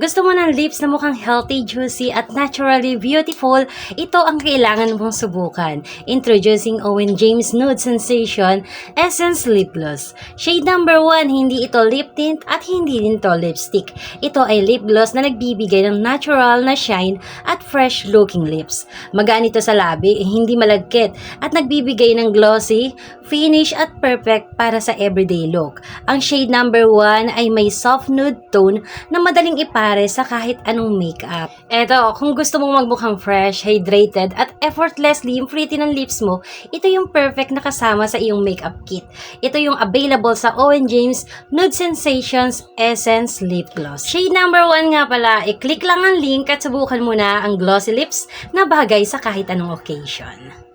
Gusto mo ng lips na mukhang healthy, juicy, at naturally beautiful? Ito ang kailangan mong subukan. Introducing Owen James Nude Sensation Essence Lip Gloss. Shade number 1, hindi ito lip tint at hindi din ito lipstick. Ito ay lip gloss na nagbibigay ng natural na shine at fresh looking lips. Magaan ito sa labi, hindi malagkit, at nagbibigay ng glossy, finish at perfect para sa everyday look. Ang shade number 1 ay may soft nude tone na madaling ipare sa kahit anong makeup. Eto, kung gusto mong magmukhang fresh, hydrated, at effortlessly yung pretty ng lips mo, ito yung perfect na kasama sa iyong makeup kit. Ito yung available sa Owen James Nude Sensations Essence Lip Gloss. Shade number 1 nga pala, i-click lang ang link at subukan mo na ang glossy lips na bagay sa kahit anong occasion.